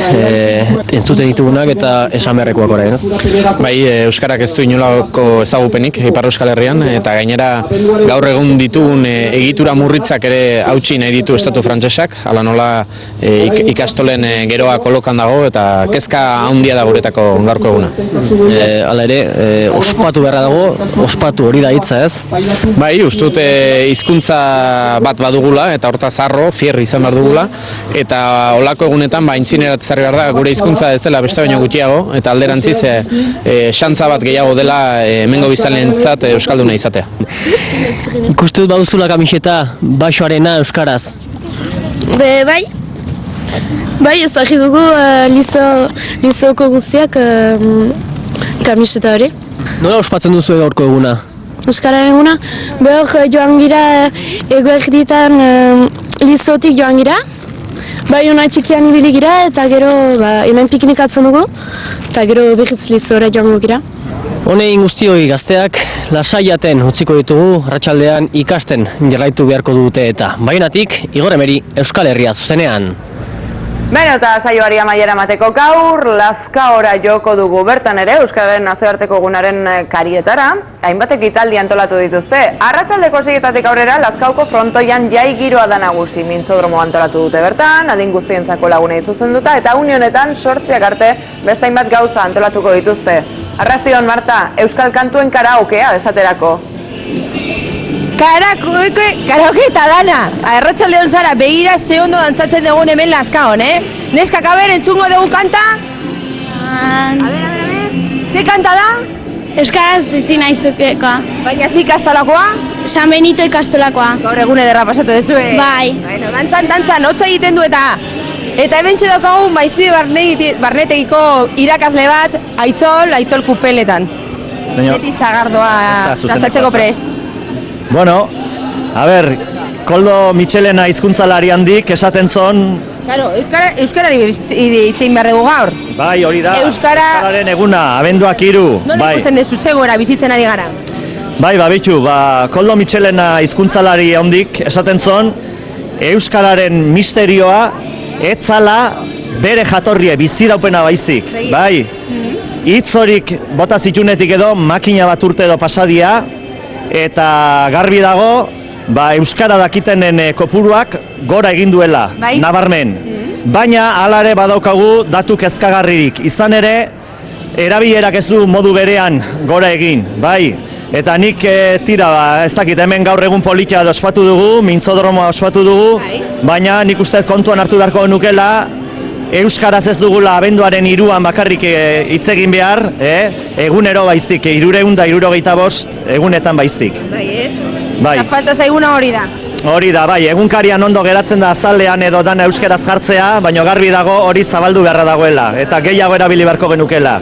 Speaker 19: entzuten ditugunak eta esan beharrekoak orain, ez?
Speaker 27: Bai, euskarak ez du inolako ezagupenik Ipar Euskal Herrian eta gainera gaur egun ditugun egitura murritzak ere hautsi nahi ditu estatu frantsesak, hala nola ikastolen geroa kolokan dago eta kezka handia da guretako gaurko eguna.
Speaker 19: Hala ere, ospatu beharra dago, ospatu hori da hitza, ez?
Speaker 27: Bai, uste dut hizkuntza bat badugula eta hortaz harro, fierri izan behar dugula eta olako egunetan aintzinerat zarri behar da gure hizkuntza ez dela beste baino gutxiago eta alderantziz xantza bat gehiago dela hemengo biztanleentzat euskalduna izatea.
Speaker 19: Ikuste dut baduzula kamiseta Baixoarena euskaraz?
Speaker 28: Bai. Bai, ezagri dugu lizoko guztiak kamiseta hori.
Speaker 19: Nola ospatzen duzu gaurko eguna?
Speaker 28: Euskararen eguna, behor joan gira eguerditan lizotik joan gira. Bai, hona txikian ibili gira eta gero hemen piknikatzen dugu eta gero behitz lizora joango gira.
Speaker 19: Honein guztioi gazteak lasaiaten utziko ditugu, arratsaldean ikasten jarraitu beharko dute eta Baionatik Igor Emeri Euskal Herria zuzenean.
Speaker 1: Beno, eta saioari amaiera emateko gaur, Lazkaora joko dugu bertan ere, Euskararen nazioarteko egunaren karietara, hainbat ekitaldi antolatu dituzte. Arratsaldeko 6:00 aurrera, Lazkaoko frontoian jai giroa da nagusi, mintzodromo antolatu dute bertan, adin guztientzako lagunei zuzenduta, eta unionetan 8 arte beste hainbat gauza antolatuko dituzte. Arrastion, Marta, Euskal Kantuen karaokea esaterako.
Speaker 2: Karaoke eta dana. Arratsaldeon zara, begira ze ondo dantzatzen dugun hemen Lazkaon, Neskak, aber, entzungo dugu kanta? A ber. Ze kanta da?
Speaker 28: Euskaraz ezin aizukekoa.
Speaker 2: Baina ze ikastolakoa?
Speaker 28: San Benito ikastolakoa.
Speaker 2: Gaur egun ederra pasatu duzu,
Speaker 28: Bai.
Speaker 2: Bueno, dantzan, hotza egiten du eta hementxe daukagu Maizpide Barnetegiko irakasle bat, Aitzol Kupeletan. Beti zagardoa dantzatzeko prest.
Speaker 3: Bueno, a ber, Koldo Mitxelena hizkuntzalari handik esaten zon...
Speaker 2: Claro, Euskarari itzein behar dugu gaur.
Speaker 3: Bai, hori da, Euskararen eguna, abenduak 3.
Speaker 2: Nola ikusten dezu zegoera bizitzen ari gara?
Speaker 3: Bai, babitxu, Koldo Mitxelena hizkuntzalari handik esaten zon Euskararen misterioa etzala bere jatorrie biziraupena baizik, bai. Hitz horik bota zitunetik edo makina bat urte edo pasadia, eta garbi dago, Euskara dakitenen kopuruak gora egin duela, nabarmen. Baina, alare badaukagu datu kezkagarririk. Izan ere, erabilerak ez du modu berean gora egin, bai. Eta nik tira, ez dakit, hemen gaur egun politia ospatu dugu, mintzodromoa ospatu dugu, baina nik uste kontuan hartu beharko nukela, Euskaraz ez dugula abenduaren 3 bakarrik hitz egin behar, egunero baizik, 365 egunetan baizik.
Speaker 2: Bai, ez?
Speaker 3: Bai.
Speaker 2: Eta falta zaiguna hori da.
Speaker 3: Hori da, bai, egunkarian ondo geratzen da azalean edo dana euskaraz jartzea, baina garbi dago hori zabaldu beharra dagoela, eta gehiago erabili beharko genukela.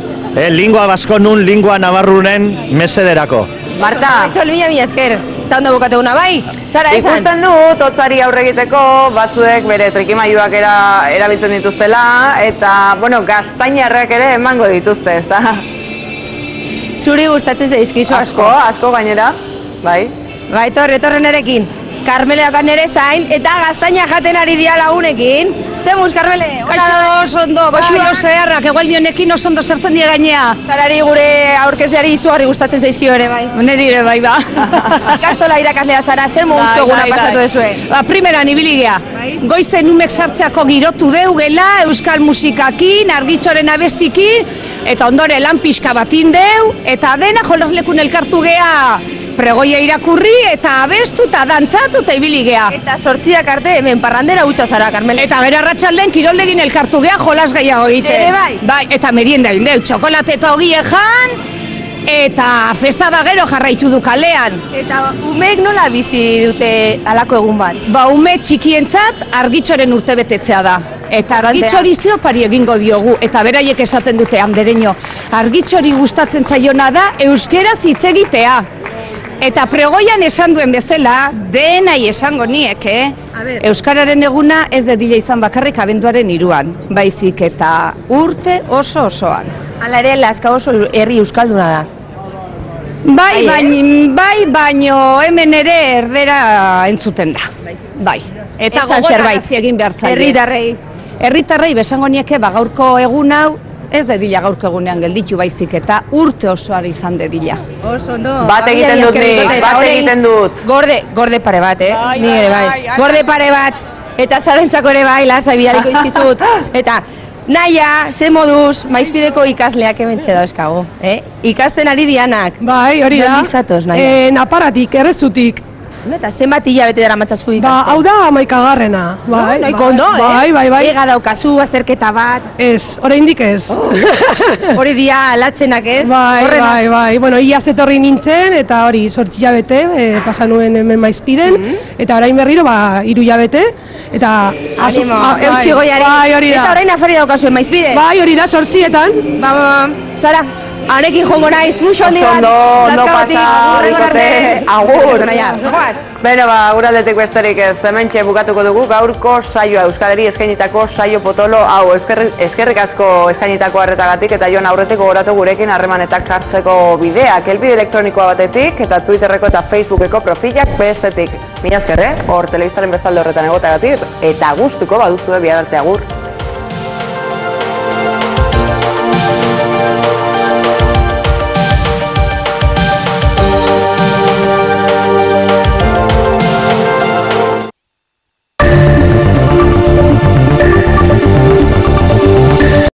Speaker 3: Lingua baskonun, lingua navarrunen mesederako.
Speaker 1: Marta!
Speaker 2: Aitzol, mila esker, eta ondo bukatu guna, bai? Sara, esan?
Speaker 1: Ikusten dut, hotzari aurre egiteko, batzuek bere trikimailuak erabiltzen dituztela, eta, bueno, gaztainarrak ere emango dituzte, ez da?
Speaker 2: Zuri gustatzen zaizkizu asko?
Speaker 1: Asko gainera, bai.
Speaker 2: Bai, etorren erekin. Karmeleak nere zain, eta gaztaina jaten ari dia lagunekin. Zemuz, Karmele?
Speaker 6: Kaixo, ondo, baxio zeharrak, egual dionekin oso ondo zertzen die gainea.
Speaker 2: Zarari gure aurkezleari izugarri gustatzen zaizkio ere, bai.
Speaker 6: Neri ere, bai, ba.
Speaker 2: Ikastola irakaslea zara, zer moguzko eguna pasatu duzue?
Speaker 6: Primeran ibili gea. Goizen umek sartzeako girotu deugela, euskal musikakin, argitxoren abestikin, eta ondore lan pixka batin deu, eta dena jolaslekun elkartu gea pregoia irakurri, eta abestu, eta dantzatu, eta ibili gea.
Speaker 2: Eta 8 arte hemen parrandera hutsa zara, Karmele.
Speaker 6: Eta gero arratsalden kiroldegin elkartu gea jolas gehiago egite.
Speaker 2: Ere bai?
Speaker 6: Bai, eta merienda egin deu, txokolate eta ogie jan, eta festa da gero jarraitu du kalean.
Speaker 2: Eta umeek nola bizi dute halako egun bat?
Speaker 6: Ba, ume txikientzat argitxoren urtebetetzea da. Eta argitxori ziopari egingo diogu, eta beraiek esaten dute andereño. Argitxori gustatzen zaiona da euskeraz hitz egitea. Eta pregoian esan duen bezala, denai esango niek, Euskararen eguna ez dedila izan bakarrik abenduaren 3, baizik eta urte osoan.
Speaker 2: Hala ere, Lazkao oso herri euskalduna da.
Speaker 6: Bai, baino hemen ere erdera entzuten da. Bai. Eta gogorarazi egin behar zaile. Herritarrei besango nieke gaurko egun hau, ez dedila gaurko egunean gelditu baizik eta urte osoari izan dedila.
Speaker 2: Oso ondo.
Speaker 1: Bat egiten dut.
Speaker 2: Gorde pare bat, Ni ere bai. Gorde pare bat. Eta zarentzako ere bai, lasai bidaliko izkizut. Eta naia, ze moduz, Maizpideko ikasleak hementxe dauzkago, Ikasten ari dianak.
Speaker 6: Bai, hori da.
Speaker 2: Nondik zatoz, naia?
Speaker 6: Naparatik, errezutik.
Speaker 2: Eta zenbat hilabete dara matzazku ikasten?
Speaker 6: Ba, hau da 11garrena.
Speaker 2: Nahiko ondo,
Speaker 6: Bai.
Speaker 2: Ega daukazu, azterketa bat.
Speaker 6: Ez, oraindik ez.
Speaker 2: Hori dia latzenak ez?
Speaker 6: Bai. Bueno, iaz etorri nintzen, eta hori 8 hilabete pasa nuen hemen Maizpiden, eta orain berriro, 3 hilabete, eta...
Speaker 2: Animo, eutxi goiari.
Speaker 6: Bai, hori da.
Speaker 2: Eta orain afari daukazu Maizpide?
Speaker 6: Bai, hori da, 8etan.
Speaker 2: Sara, harekin jongo naiz, muxo handi bat.
Speaker 1: Ondo pasa, Rikote, agur. Beno, guraldetik besterik ez, hementxe bukatuko dugu gaurko saioa, Euskal Herri eskainitako saio potolo, hau, eskerrik asko eskainitako arretagatik, eta joan aurretik gogoratu gurekin harremanetak jartzeko bideak, elbide elektronikoa batetik, eta Twitterreko eta Facebookeko profilak bestetik. Mila esker, hor telebistaren bestalde horretan egotagatik, eta gustuko baduzue bihar arte, agur.